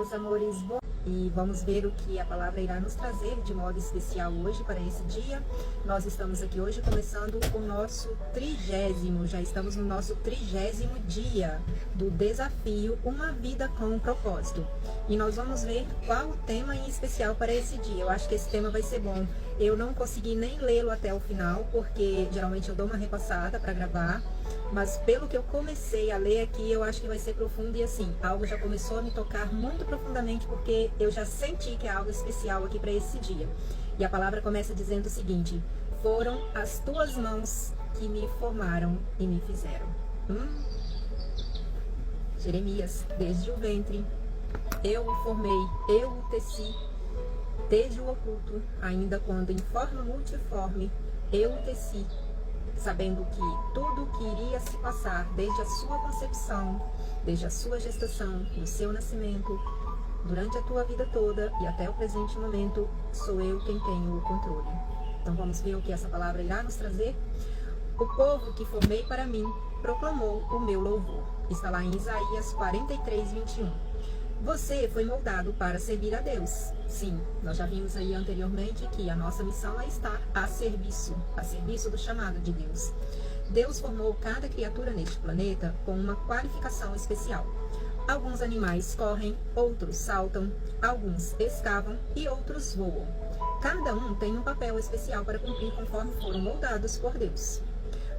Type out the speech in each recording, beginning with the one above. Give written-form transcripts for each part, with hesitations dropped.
meus amores. E vamos ver o que a palavra irá nos trazer de modo especial hoje para esse dia. Nós estamos aqui hoje começando o nosso 30º, já estamos no nosso 30º dia do desafio Uma Vida com um Propósito. E nós vamos ver qual o tema em especial para esse dia. Eu acho que esse tema vai ser bom. Eu não consegui nem lê-lo até o final, porque geralmente eu dou uma repassada para gravar. Mas pelo que eu comecei a ler aqui, eu acho que vai ser profundo e assim, algo já começou a me tocar muito profundamente, porque eu já senti que é algo especial aqui para esse dia. E a palavra começa dizendo o seguinte: foram as tuas mãos que me formaram e me fizeram. Jeremias, desde o ventre, eu o formei, eu o teci, desde o oculto, ainda quando em forma multiforme, eu o teci, sabendo que tudo o que iria se passar desde a sua concepção, desde a sua gestação, do seu nascimento, durante a tua vida toda e até o presente momento, sou eu quem tenho o controle. Então vamos ver o que essa palavra irá nos trazer. O povo que formei para mim proclamou o meu louvor. Está lá em Isaías 43:21. Você foi moldado para servir a Deus. Sim, nós já vimos aí anteriormente que a nossa missão é estar a serviço do chamado de Deus. Deus formou cada criatura neste planeta com uma qualificação especial. Alguns animais correm, outros saltam, alguns escavam e outros voam. Cada um tem um papel especial para cumprir conforme foram moldados por Deus.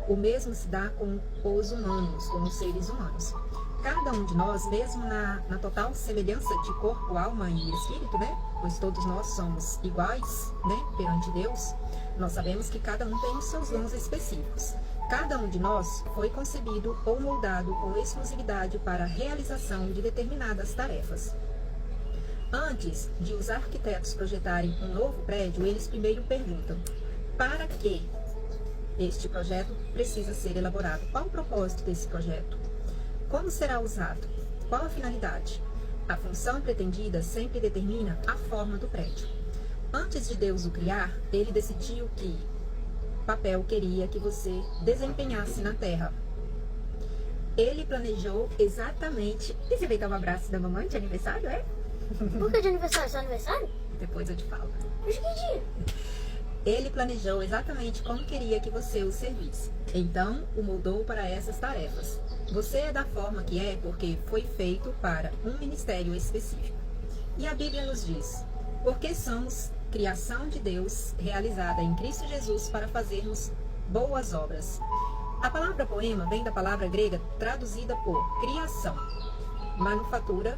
O mesmo se dá com os humanos, com os seres humanos. Cada um de nós, mesmo na total semelhança de corpo, alma e espírito, né? Pois todos nós somos iguais, né? Perante Deus, nós sabemos que cada um tem os seus dons específicos. Cada um de nós foi concebido ou moldado com exclusividade para a realização de determinadas tarefas. Antes de os arquitetos projetarem um novo prédio, eles primeiro perguntam: para que este projeto precisa ser elaborado? Qual o propósito desse projeto? Como será usado? Qual a finalidade? A função pretendida sempre determina a forma do prédio. Antes de Deus o criar, ele decidiu que papel queria que você desempenhasse na Terra. Ele planejou exatamente... E você veio dar um abraço da mamãe de aniversário, é? Por que de aniversário? Seu aniversário? Depois eu te falo. Mas que dia? Ele planejou exatamente como queria que você o servisse. Então, o moldou para essas tarefas. Você é da forma que é porque foi feito para um ministério específico. E a Bíblia nos diz: porque somos criação de Deus, realizada em Cristo Jesus para fazermos boas obras. A palavra poema vem da palavra grega traduzida por criação, manufatura,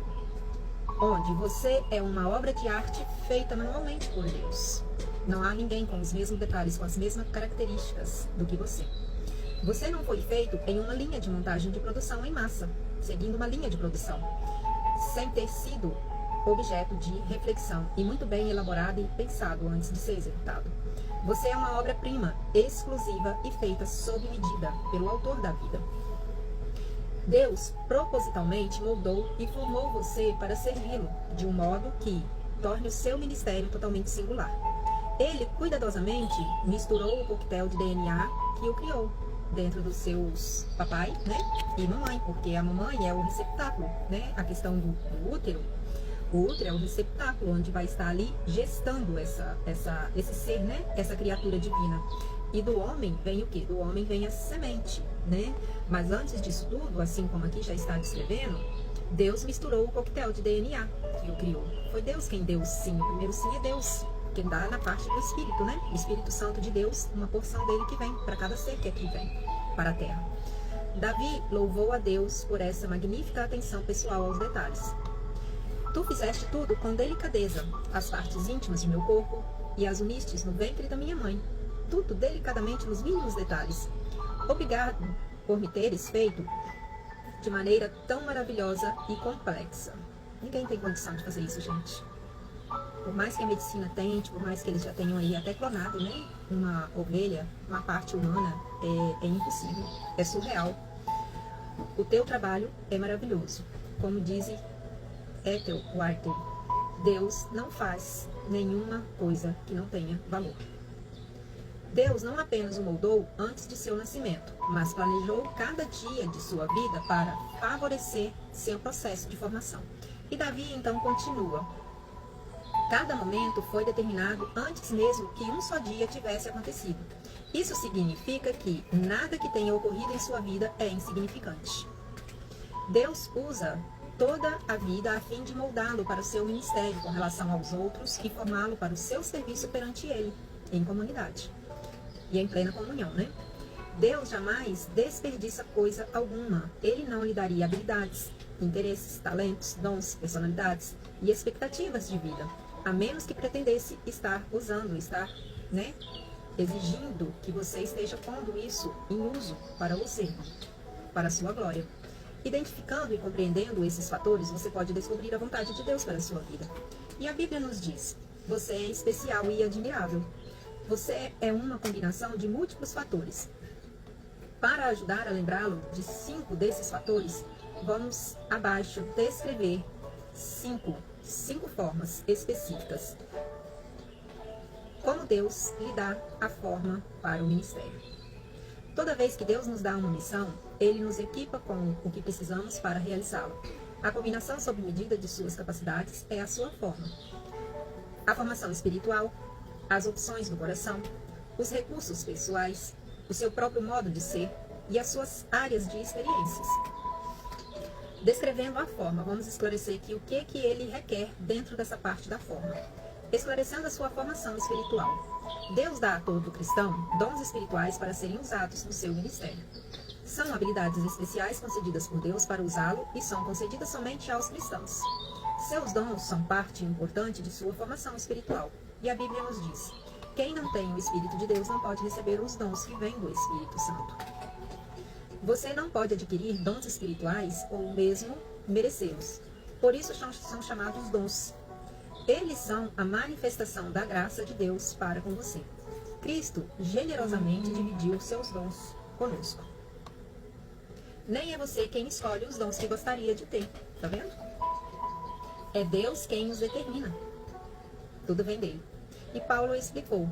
onde você é uma obra de arte feita manualmente por Deus. Não há ninguém com os mesmos detalhes, com as mesmas características do que você. Você não foi feito em uma linha de montagem de produção em massa, seguindo uma linha de produção, sem ter sido objeto de reflexão e muito bem elaborado e pensado antes de ser executado. Você é uma obra-prima, exclusiva e feita sob medida pelo autor da vida. Deus propositalmente moldou e formou você para servi-lo de um modo que torne o seu ministério totalmente singular. Ele cuidadosamente misturou o coquetel de DNA que o criou dentro dos seus papai, né, e mamãe, porque a mamãe é o receptáculo, né, a questão do útero. O útero é o receptáculo onde vai estar ali gestando esse ser, né, essa criatura divina. E do homem vem o quê? Do homem vem a semente, né? Mas antes disso tudo, assim como aqui já está descrevendo, Deus misturou o coquetel de DNA que o criou. Foi Deus quem deu o sim. O primeiro sim é Deus, que dá na parte do Espírito, né? O Espírito Santo de Deus, uma porção dele que vem para cada ser que aqui vem para a terra. Davi louvou a Deus por essa magnífica atenção pessoal aos detalhes. Tu fizeste tudo com delicadeza, as partes íntimas de meu corpo, e as unistes no ventre da minha mãe. Tudo delicadamente nos mínimos detalhes. Obrigado por me teres feito de maneira tão maravilhosa e complexa. Ninguém tem condição de fazer isso, gente. Por mais que a medicina tente, por mais que eles já tenham aí até clonado, né, uma ovelha, uma parte humana, é impossível, é surreal. O teu trabalho é maravilhoso. Como diz Ethel White, Deus não faz nenhuma coisa que não tenha valor. Deus não apenas o moldou antes de seu nascimento, mas planejou cada dia de sua vida para favorecer seu processo de formação. E Davi então continua: cada momento foi determinado antes mesmo que um só dia tivesse acontecido. Isso significa que nada que tenha ocorrido em sua vida é insignificante. Deus usa toda a vida a fim de moldá-lo para o seu ministério com relação aos outros e formá-lo para o seu serviço perante Ele, em comunidade. E em plena comunhão, né? Deus jamais desperdiça coisa alguma. Ele não lhe daria habilidades, interesses, talentos, dons, personalidades e expectativas de vida, a menos que pretendesse estar usando, exigindo que você esteja pondo isso em uso para você, para a sua glória. Identificando e compreendendo esses fatores, você pode descobrir a vontade de Deus para a sua vida. E a Bíblia nos diz: você é especial e admirável. Você é uma combinação de múltiplos fatores. Para ajudar a lembrá-lo de 5 desses fatores, vamos abaixo descrever 5 formas específicas. Como Deus lhe dá a forma para o ministério. Toda vez que Deus nos dá uma missão, Ele nos equipa com o que precisamos para realizá-la. A combinação sob medida de suas capacidades é a sua forma. A formação espiritual, as opções do coração, os recursos pessoais, o seu próprio modo de ser e as suas áreas de experiências. Descrevendo a forma, vamos esclarecer aqui o que ele requer dentro dessa parte da forma. Esclarecendo a sua formação espiritual. Deus dá a todo cristão dons espirituais para serem usados no seu ministério. São habilidades especiais concedidas por Deus para usá-lo e são concedidas somente aos cristãos. Seus dons são parte importante de sua formação espiritual. E a Bíblia nos diz: quem não tem o Espírito de Deus não pode receber os dons que vêm do Espírito Santo. Você não pode adquirir dons espirituais ou mesmo merecê-los. Por isso são chamados dons. Eles são a manifestação da graça de Deus para com você. Cristo generosamente dividiu seus dons conosco. Nem é você quem escolhe os dons que gostaria de ter, tá vendo? É Deus quem os determina. Tudo vem dele. E Paulo explicou: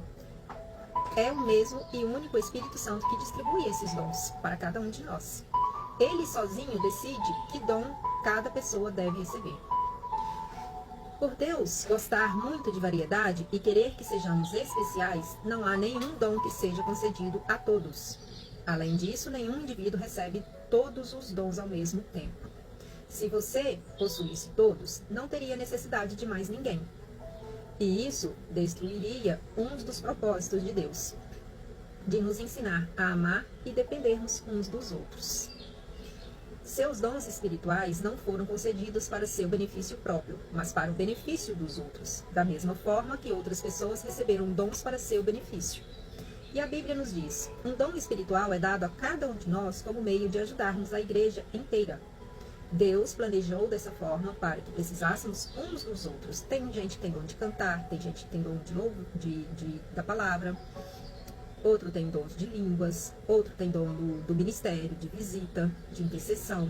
é o mesmo e único Espírito Santo que distribui esses dons para cada um de nós. Ele sozinho decide que dom cada pessoa deve receber. Por Deus gostar muito de variedade e querer que sejamos especiais, não há nenhum dom que seja concedido a todos. Além disso, nenhum indivíduo recebe todos os dons ao mesmo tempo. Se você possuísse todos, não teria necessidade de mais ninguém. E isso destruiria um dos propósitos de Deus, de nos ensinar a amar e dependermos uns dos outros. Seus dons espirituais não foram concedidos para seu benefício próprio, mas para o benefício dos outros, da mesma forma que outras pessoas receberam dons para seu benefício. E a Bíblia nos diz: um dom espiritual é dado a cada um de nós como meio de ajudarmos a igreja inteira. Deus planejou dessa forma para que precisássemos uns dos outros. Tem gente que tem dom de cantar, tem gente que tem dom da palavra, outro tem dom de línguas, outro tem dom do ministério, de visita, de intercessão.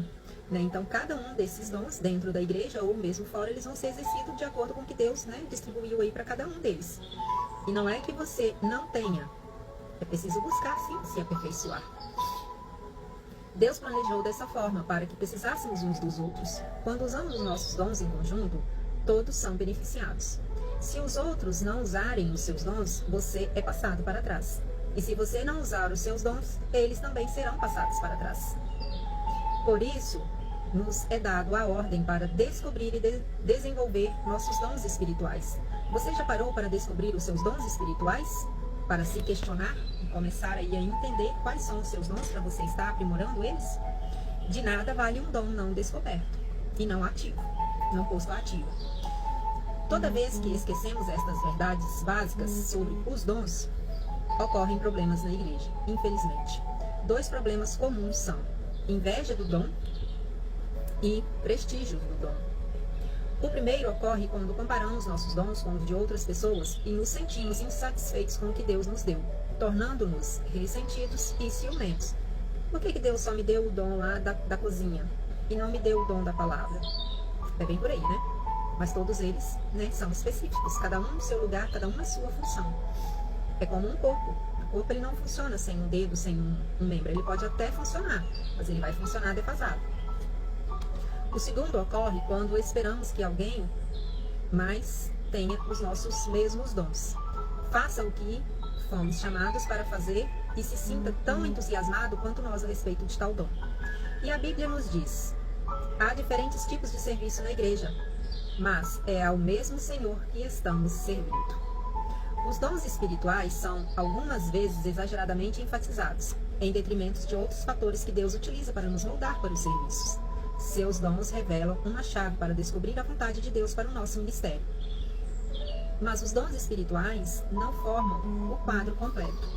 Né? Então, cada um desses dons, dentro da igreja ou mesmo fora, eles vão ser exercidos de acordo com o que Deus, distribuiu aí para cada um deles. E não é que você não tenha, é preciso buscar, sim, se aperfeiçoar. Deus planejou dessa forma para que precisássemos uns dos outros. Quando usamos os nossos dons em conjunto, todos são beneficiados. Se os outros não usarem os seus dons, você é passado para trás. E se você não usar os seus dons, eles também serão passados para trás. Por isso, nos é dado a ordem para descobrir e desenvolver nossos dons espirituais. Você já parou para descobrir os seus dons espirituais? Para se questionar e começar aí a entender quais são os seus dons para você estar aprimorando eles? De nada vale um dom não descoberto e não ativo, não posto ativo. Toda vez que esquecemos estas verdades básicas sobre os dons, ocorrem problemas na igreja, infelizmente. 2 problemas comuns são inveja do dom e prestígio do dom. O primeiro ocorre quando comparamos nossos dons com os de outras pessoas e nos sentimos insatisfeitos com o que Deus nos deu, tornando-nos ressentidos e ciumentos. Por que Deus só me deu o dom lá da cozinha e não me deu o dom da palavra? É bem por aí, né? Mas todos eles, são específicos, cada um no seu lugar, cada um na sua função. É como um corpo. O corpo ele não funciona sem um dedo, sem um membro. Ele pode até funcionar, mas ele vai funcionar defasado. O segundo ocorre quando esperamos que alguém mais tenha os nossos mesmos dons. Faça o que fomos chamados para fazer e se sinta tão entusiasmado quanto nós a respeito de tal dom. E a Bíblia nos diz: há diferentes tipos de serviço na igreja, mas é ao mesmo Senhor que estamos servindo. Os dons espirituais são, algumas vezes, exageradamente enfatizados, em detrimento de outros fatores que Deus utiliza para nos moldar para os serviços. Seus dons revelam uma chave para descobrir a vontade de Deus para o nosso ministério. Mas os dons espirituais não formam o quadro completo.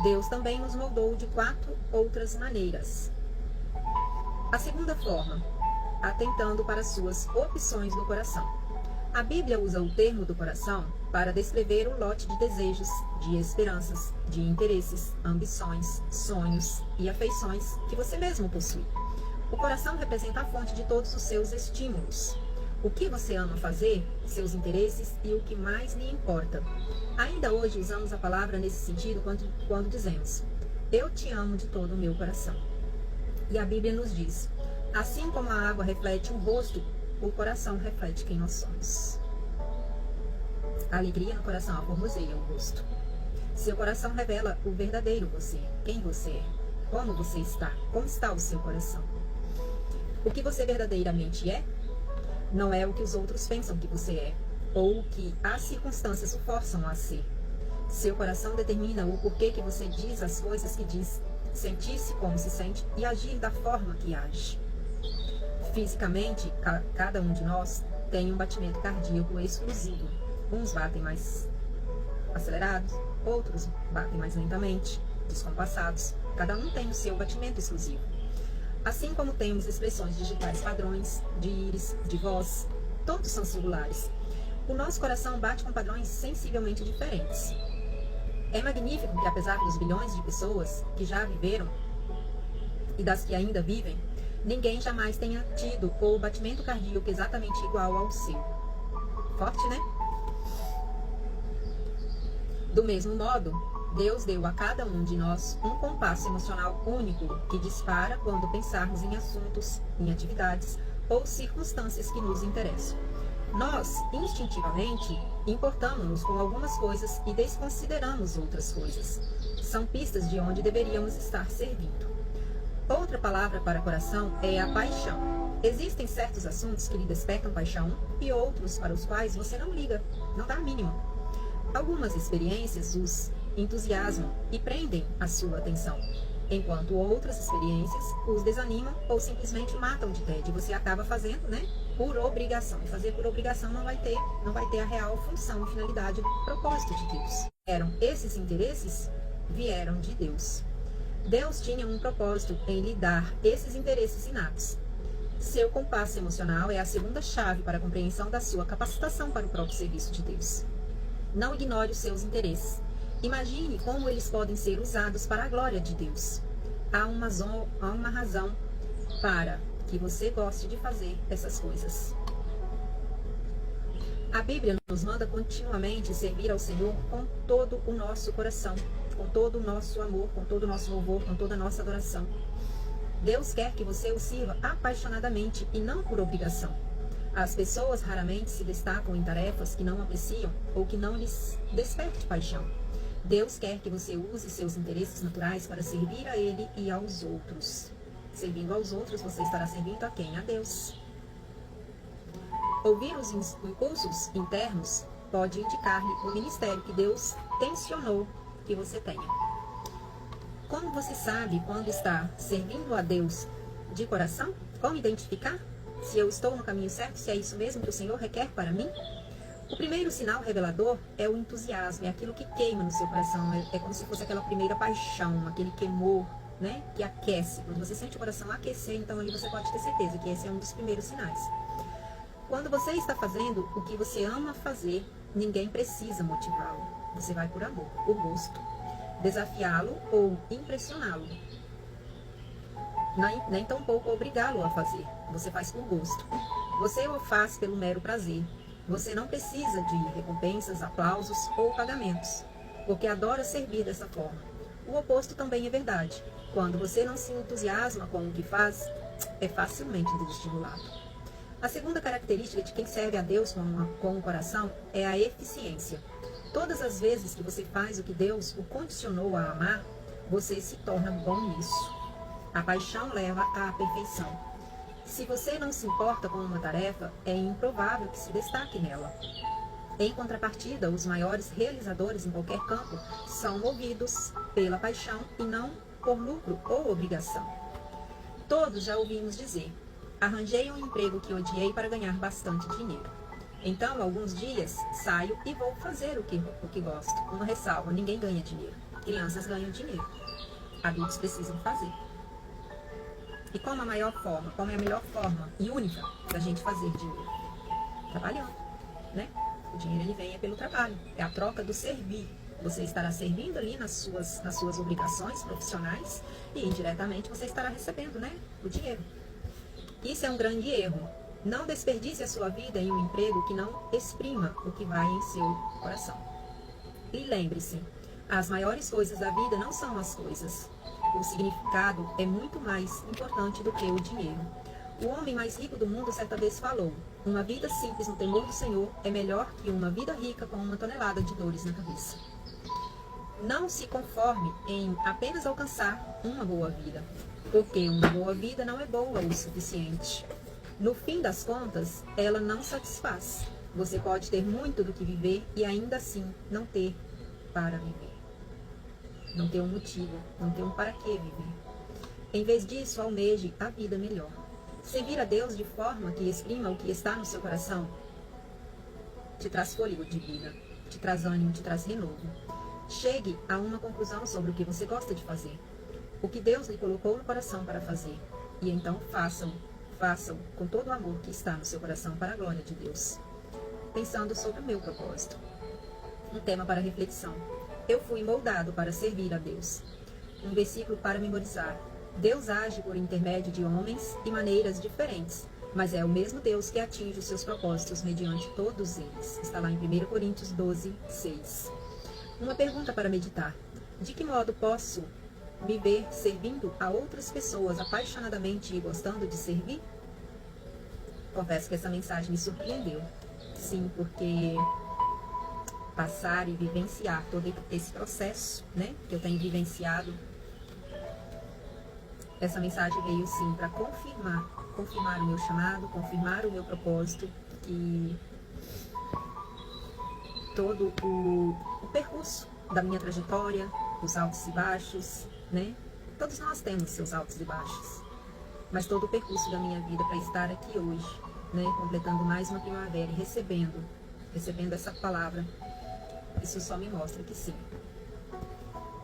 Deus também nos moldou de 4 outras maneiras. A segunda forma, atentando para suas opções no coração. A Bíblia usa o termo do coração para descrever o lote de desejos, de esperanças, de interesses, ambições, sonhos e afeições que você mesmo possui. O coração representa a fonte de todos os seus estímulos. O que você ama fazer, seus interesses e o que mais lhe importa. Ainda hoje usamos a palavra nesse sentido quando dizemos: eu te amo de todo o meu coração. E a Bíblia nos diz: assim como a água reflete o rosto, o coração reflete quem nós somos. A alegria no coração aformoseia o rosto. Seu coração revela o verdadeiro você, quem você é, como você está, como está o seu coração. O que você verdadeiramente é, não é o que os outros pensam que você é, ou o que as circunstâncias o forçam a ser. Seu coração determina o porquê que você diz as coisas que diz, sentir-se como se sente e agir da forma que age. Fisicamente, cada um de nós tem um batimento cardíaco exclusivo. Uns batem mais acelerados, outros batem mais lentamente, descompassados. Cada um tem o seu batimento exclusivo. Assim como temos expressões digitais padrões, de íris, de voz, todos são singulares. O nosso coração bate com padrões sensivelmente diferentes. É magnífico que, apesar dos bilhões de pessoas que já viveram e das que ainda vivem, ninguém jamais tenha tido o batimento cardíaco exatamente igual ao seu. Forte, né? Do mesmo modo, Deus deu a cada um de nós um compasso emocional único que dispara quando pensarmos em assuntos, em atividades ou circunstâncias que nos interessam. Nós, instintivamente, importamos-nos com algumas coisas e desconsideramos outras coisas. São pistas de onde deveríamos estar servindo. Outra palavra para coração é a paixão. Existem certos assuntos que lhe despertam paixão e outros para os quais você não liga, não dá a mínima. Algumas experiências os entusiasmam e prendem a sua atenção, enquanto outras experiências os desanimam ou simplesmente matam de tédio. Você acaba fazendo, por obrigação. E fazer por obrigação não vai ter a real função e finalidade do propósito de Deus. Esses interesses vieram de Deus. Deus tinha um propósito em lhe dar esses interesses inatos. Seu compasso emocional é a segunda chave para a compreensão da sua capacitação para o próprio serviço de Deus. Não ignore os seus interesses. Imagine como eles podem ser usados para a glória de Deus. Há uma razão para que você goste de fazer essas coisas. A Bíblia nos manda continuamente servir ao Senhor com todo o nosso coração, com todo o nosso amor, com todo o nosso louvor, com toda a nossa adoração. Deus quer que você o sirva apaixonadamente e não por obrigação. As pessoas raramente se destacam em tarefas que não apreciam ou que não lhes desperte paixão. Deus quer que você use seus interesses naturais para servir a Ele e aos outros. Servindo aos outros, você estará servindo a quem? A Deus. Ouvir os impulsos internos pode indicar-lhe o ministério que Deus tensionou que você tenha. Como você sabe quando está servindo a Deus de coração? Como identificar se eu estou no caminho certo, se é isso mesmo que o Senhor requer para mim? O primeiro sinal revelador é o entusiasmo, é aquilo que queima no seu coração, é como se fosse aquela primeira paixão, aquele queimor, que aquece. Quando você sente o coração aquecer, então ali você pode ter certeza que esse é um dos primeiros sinais. Quando você está fazendo o que você ama fazer, ninguém precisa motivá-lo. Você vai por amor, por gosto. Desafiá-lo ou impressioná-lo. Nem tampouco obrigá-lo a fazer. Você faz por gosto. Você o faz pelo mero prazer. Você não precisa de recompensas, aplausos ou pagamentos, porque adora servir dessa forma. O oposto também é verdade. Quando você não se entusiasma com o que faz, é facilmente desestimulado. A segunda característica de quem serve a Deus com o coração é a eficiência. Todas as vezes que você faz o que Deus o condicionou a amar, você se torna bom nisso. A paixão leva à perfeição. Se você não se importa com uma tarefa, é improvável que se destaque nela. Em contrapartida, os maiores realizadores em qualquer campo são movidos pela paixão e não por lucro ou obrigação. Todos já ouvimos dizer: arranjei um emprego que odiei para ganhar bastante dinheiro. Então, alguns dias, saio e vou fazer o que gosto. Uma ressalva: ninguém ganha dinheiro. Crianças ganham dinheiro. Adultos precisam fazer. E qual é a melhor forma e única da gente fazer dinheiro? Trabalhando, né? O dinheiro ele vem pelo trabalho. É a troca do servir. Você estará servindo ali nas suas obrigações profissionais e indiretamente você estará recebendo, né, o dinheiro. Isso é um grande erro. Não desperdice a sua vida em um emprego que não exprima o que vai em seu coração. E lembre-se, as maiores coisas da vida não são as coisas. O significado é muito mais importante do que o dinheiro. O homem mais rico do mundo certa vez falou: uma vida simples no temor do Senhor é melhor que uma vida rica com uma tonelada de dores na cabeça. Não se conforme em apenas alcançar uma boa vida, porque uma boa vida não é boa o suficiente. No fim das contas, ela não satisfaz. Você pode ter muito do que viver e ainda assim não ter para viver. Não ter um motivo, não ter um para que viver. Em vez disso, almeje a vida melhor. Servir a Deus de forma que exprima o que está no seu coração te traz fôlego de vida, te traz ânimo, te traz renovo. Chegue a uma conclusão sobre o que você gosta de fazer, o que Deus lhe colocou no coração para fazer, e então façam com todo o amor que está no seu coração para a glória de Deus. Pensando sobre o meu propósito. Um tema para reflexão. Eu fui moldado para servir a Deus. Um versículo para memorizar. Deus age por intermédio de homens e maneiras diferentes, mas é o mesmo Deus que atinge os seus propósitos mediante todos eles. Está lá em 1 Coríntios 12, 6. Uma pergunta para meditar. De que modo posso me ver servindo a outras pessoas apaixonadamente e gostando de servir? Confesso que essa mensagem me surpreendeu. Sim, porque passar e vivenciar todo esse processo, né, que eu tenho vivenciado, essa mensagem veio sim para confirmar o meu chamado, confirmar o meu propósito, que todo o percurso da minha trajetória, os altos e baixos, né? Todos nós temos seus altos e baixos, mas todo o percurso da minha vida para estar aqui hoje, né? Completando mais uma primavera e recebendo essa palavra, isso só me mostra que sim,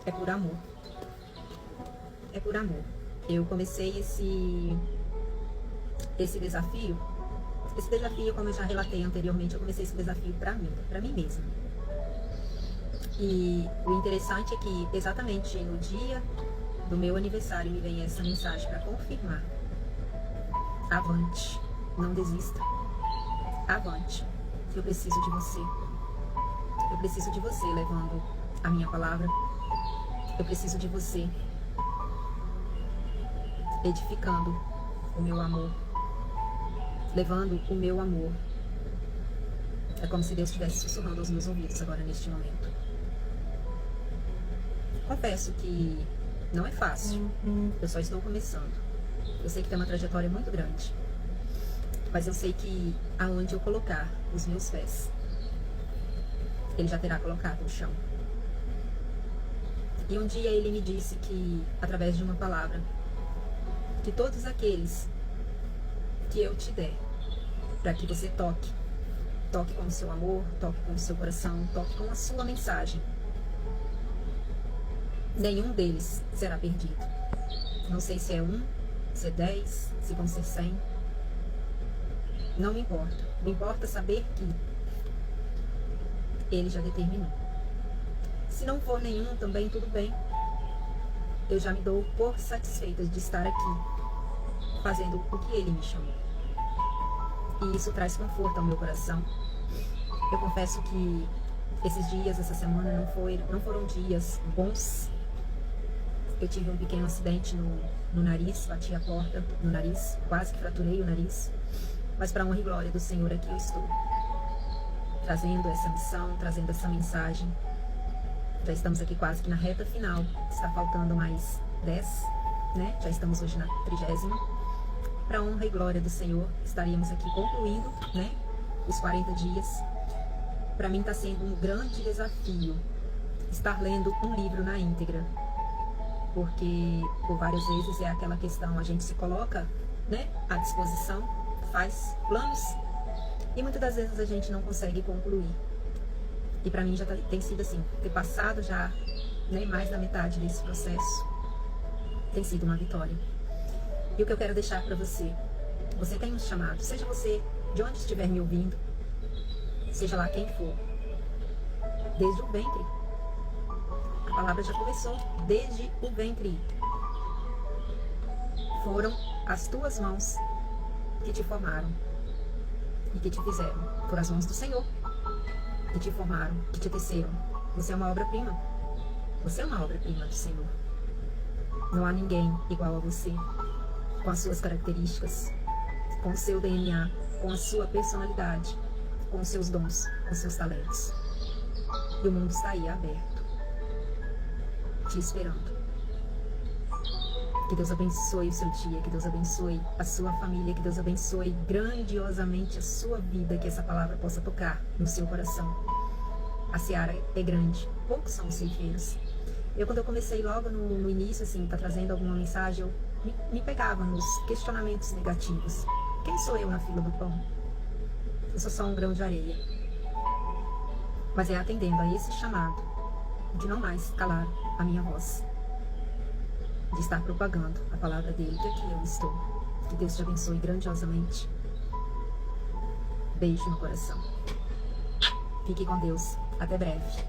é por amor. É por amor. Eu comecei esse desafio. Esse desafio, como eu já relatei anteriormente, eu comecei esse desafio para mim mesma. E o interessante é que exatamente no dia do meu aniversário me vem essa mensagem para confirmar. Avante, não desista. Avante, eu preciso de você. Eu preciso de você levando a minha palavra. Eu preciso de você edificando o meu amor, levando o meu amor. É como se Deus estivesse sussurrando aos meus ouvidos agora neste momento. Confesso que não é fácil. Eu só estou começando. Eu sei que tem uma trajetória muito grande, mas eu sei que aonde eu colocar os meus pés, Ele já terá colocado o chão. E um dia Ele me disse que, através de uma palavra, que todos aqueles que eu te der, para que você toque com o seu amor, toque com o seu coração, toque com a sua mensagem, nenhum deles será perdido. Não sei se é 1, se é 10, se vão ser 100. Não me importa. Me importa saber que Ele já determinou. Se não for nenhum, também tudo bem. Eu já me dou por satisfeita de estar aqui, fazendo o que Ele me chamou. E isso traz conforto ao meu coração. Eu confesso que esses dias, essa semana, não foram dias bons. Eu tive um pequeno acidente no nariz, bati a porta no nariz, quase que fraturei o nariz. mas para a honra e glória do Senhor aqui eu estou, trazendo essa missão, trazendo essa mensagem. Já estamos aqui quase que na reta final, está faltando mais 10, né? Já estamos hoje na 30ª. Para a honra e glória do Senhor, estaríamos aqui concluindo, né, os 40 dias. Para mim está sendo um grande desafio estar lendo um livro na íntegra, porque por várias vezes é aquela questão, a gente se coloca, né, à disposição, faz planos e muitas das vezes a gente não consegue concluir. E para mim já tem sido assim, ter passado já, né, mais da metade desse processo tem sido uma vitória. E o que eu quero deixar para você, você tem um chamado, seja você de onde estiver me ouvindo, seja lá quem for, desde o ventre. A palavra já começou, desde o ventre. Foram as tuas mãos que te formaram e que te fizeram. Foram as mãos do Senhor que te formaram, que te teceram. Você é uma obra-prima. Você é uma obra-prima do Senhor. Não há ninguém igual a você, com as suas características, com o seu DNA, com a sua personalidade, com os seus dons, com os seus talentos. E o mundo está aí aberto, te esperando. Que Deus abençoe o seu dia, que Deus abençoe a sua família, que Deus abençoe grandiosamente a sua vida, que essa palavra possa tocar no seu coração. A seara é grande, poucos são os ceifeiros. Quando eu comecei logo no início, assim, tá trazendo alguma mensagem, eu me pegava nos questionamentos negativos. Quem sou eu na fila do pão? Eu sou só um grão de areia. Mas é atendendo a esse chamado de não mais calar a minha voz, de estar propagando a palavra dele, que aqui eu estou. Que Deus te abençoe grandiosamente. Beijo no coração. Fique com Deus. Até breve.